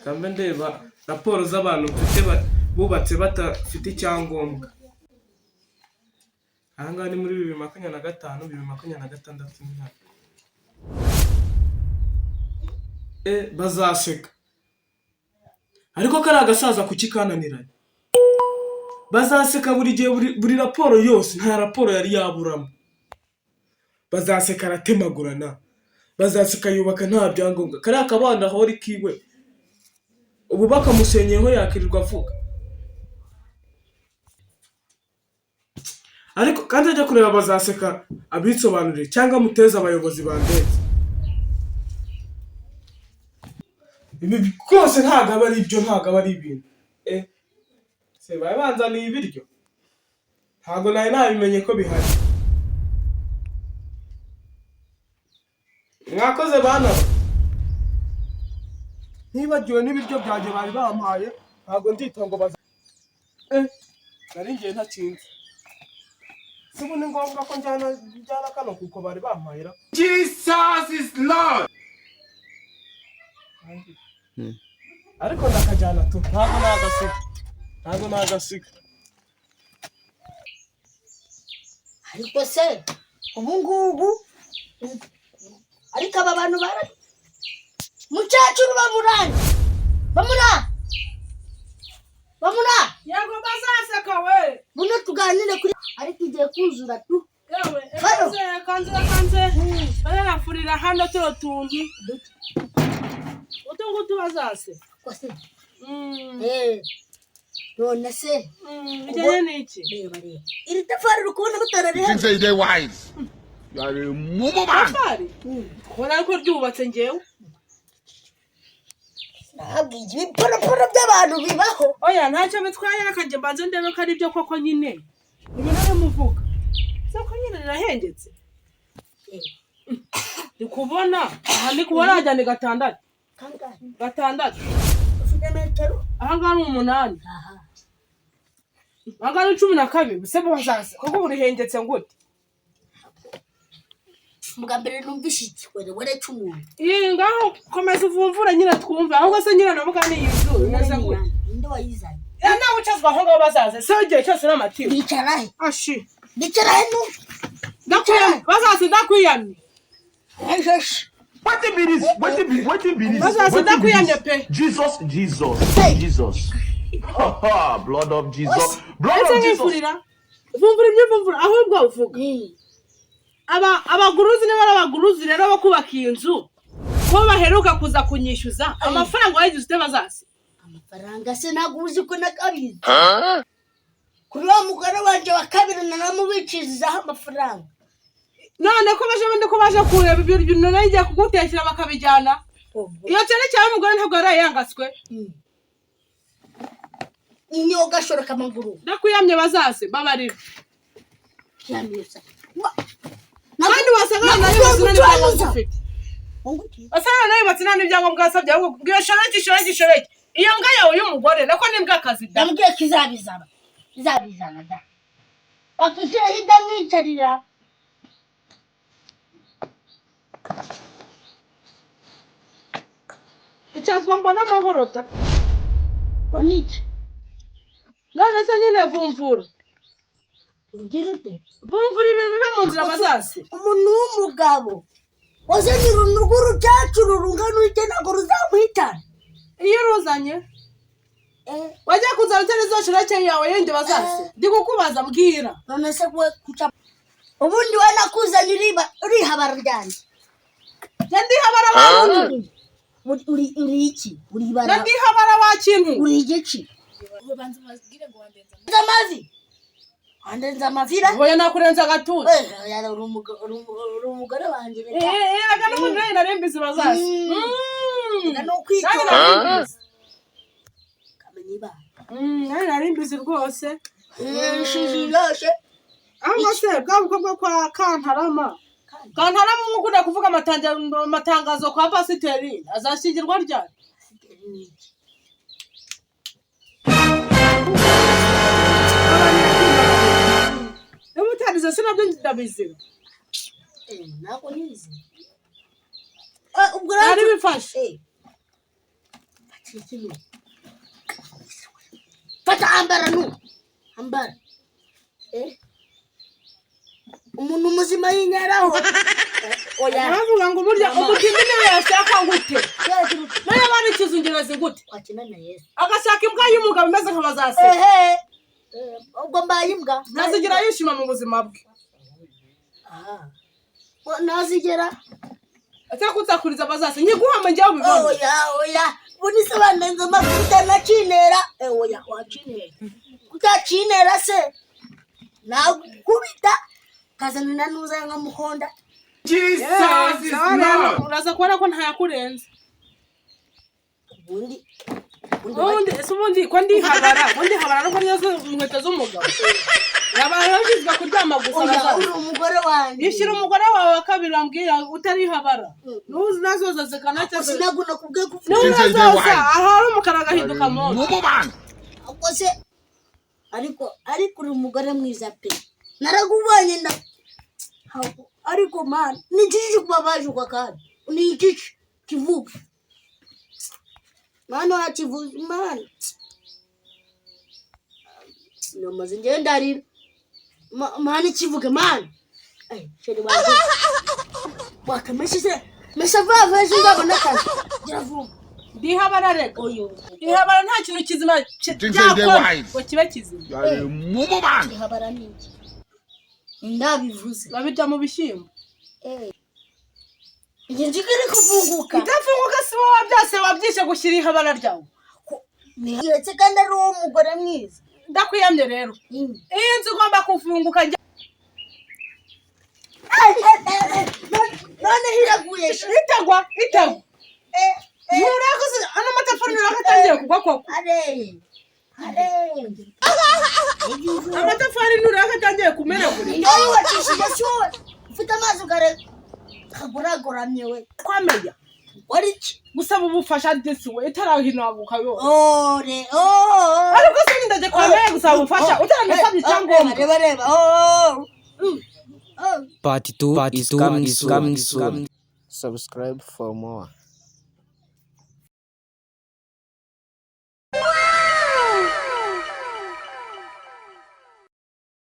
kambe ndeba raporo z'abantu bubatse batafite icyangombwa. Ahanga ni muri 2025 2026 bazaseka. Ariko kari agasaza kukikananiranye. Bazaseka buri gihe buri raporo yose nta raporo yari yaburamo. Bazaseka aratemagurana. Bazaseka yubaka nta byangombwa. Kari akabanda hori kiwe. Ubu bakamusenyeho yakirirwa avuga. Ariko kandi ajya kureba bazaseka abitsobanurire cyangwa muteza abayobozi bandetse. Ibi kose ntago ari ibyo, ntago ari ibintu. Se babanza ni ibiryo. Ntago naye nabimenye ko bihari. Mwakoze bana. Nibagiwe n'ibiryo byaje bari bampaye, ntago nditongo baza. Nari ngiye ntakinze. Sibu ni ngombwa ko njyana kano kuko bari bampaye. Jesus is Lord. Ariko ndakajyana tu, ntago nagasiga. Ariko se ubu ngubu ariko aba bantu bara mucacuru bamura yego bazaseka we buno tuganire kuri ariko igiye kuzura tu yewe kanze barafurira hano turo tuntu utungu tubazase kose none se ijye n'iki reba iri tafari rukubona butarare You say they wise. You are a mumu man. tafari ubona ko ryubatse ngewe ntabwo ibiporo by'abantu bibaho oya ntacyo bitwaye akaje mbanze ndebe ko ari byo koko nyine ibintu muvuga se ko nyine rirahengetse ndikubona aha ndikubona ajyane gatandatu ufite metero aha ngaho 8 aha ngaho 12 se bazase koko burihengetse ngute mbwa mbere numvishiki were cy'umuntu ngaho komeza uvumvura nyine twumve ahubwo se nyine namuka ni yizu neza ngute inde wayizanye nawe ucazwa aho ngaho bazaze se igihe cyose n'amatiyo bicarahe ashi bicarahe no ndakwiyamye bazaze ndakwiyamye What be this? bazaze ndakwiyamye pe Jesus. Blood of Jesus. vumvura ibyo vumvura ahubwo uvuga abaguruzi n'abaguruzi rero bakubaka iyi nzu ko baheruka kuza kunyishyuza amafaranga wagize ute bazase amafaranga se ntabwo uzi ko nakabizi kuri wa mugore wanje wa kabiri naramubicirizaho amafaranga none ko baje kureba ibyo none igiye kugutekera bakabijyana iyo cyane cyane umugore ntabwo yarayangaswe inyoga shoroka amaguru ndakwiyamye bazase babarira yamyesa kandi wasanga nayo basana n'ibyangombwa basabye ahubwo bwiyo shoreke iyo mbwa yawe y'umugore nako nimbwa akazi da ndambwiye ko izabizana da bakishyira hirya mwicarira icyazwa mbona amahorota oniki none se nyine vumvura ugira ute vumvura ibintu biba mu nzira bazase umuntu w'umugabo wazanye urunugu rucacuru rungana ute ntabwo ruzamuhitana iyo uruzanye wajya kuzana utari zo shoreke yawe yindi bazase ndi kukubaza mbwira none se we kuca ubundi we nakuzanye urihabara ryanjye ndihabara abantu uri iki uri ibara ndihabara wa kintu uri igiki banza bazigire ngo wandenza amavi wandenza amavira wowe nakurenza gatuza uri umugore wanjye aga n'umuntu narimbizi bazase no kwitora kamenya ibanga narimbizi rwose shijiroshe aho se bwa bukobwa kwa Kantarama nk'ukunda kuvuga amatangazo kwa pasiteri azashyingirwa ryari mutarize sinabyo ndabizira nako nizi ubwo rari bifashe Fata ambara nu. Ambara. Umuntu muzima yinyaraho. Oya. Bavuga ngo burya umutindi niwe yashaka gute. Naye bari kizungiro zigute. Wakina na Yesu. Agashaka imbwa y'umugabo imeze nk'abazase. Ubwo mbaye imbwa. Nazigira yishima mu buzima bwe. Nazigera. Atakuzakuriza abazase. Nkiguhama njye ubibona. Oya. Bunise bandenze amafuta na cinera. Oya, wacinera. Kutacinera se. Nakubita. Kazana nanuza nkamuhonda. Jesus is Lord. Uraza kubona ko ntayakurenze. Ubundi ko ndihabara nuko nyazo inkweto z'umugabo. Yabara yagizwe kuryama gusa. Uri umugore wanjye. Yishira umugore wawe wa kabiri ambwira utarihabara. Nuzi nazoza zikana cyase. Sinaguna kubwe kuvuga. Nuzaza aha ari umukara gahinduka mo. Woman. Akose ariko uri umugore mwiza pe. Naragubanye na ariko man nijiji kubabaje kwa kandi. Ni iki kivuga. Mano ativuze man. No mazinge ndarira. Mani kivuga man. Sheri waje. Wakameshise. Mesava veje ndabona kazi. Giravuga. Ndihabara reka. Ndihabara nta kintu kizima cyakora. Ngo kibe kizima. You are a woman. Ndihabara niki. Ndabivuze. Babita mu bishyimbo. Njikire kufunguka. Itafunguka si wowe byase wabyishe gushyira ihabara ryawe. Niyetse kandi ari uwo mugore mwiza. Ndakwiyamye rero. Iyi nzu ugomba kufunguka njye. None hiraguye. Itagwa. Nurakoze ana matafari nurakatangiye kugwa koko. Are. Amatafari nurakatangiye kumena kuri. Ndoyi wacishije showe. Ufite amazi ugare. Kaguragoramye we. Kwameya. Wariki. Gusaba ubufasha desi we itarahinaguka yo. Ariko se ndaje kwameya gusaba ubufasha utaranasabye cyangwa. Reba. Part 2 is coming soon. Subscribe for more.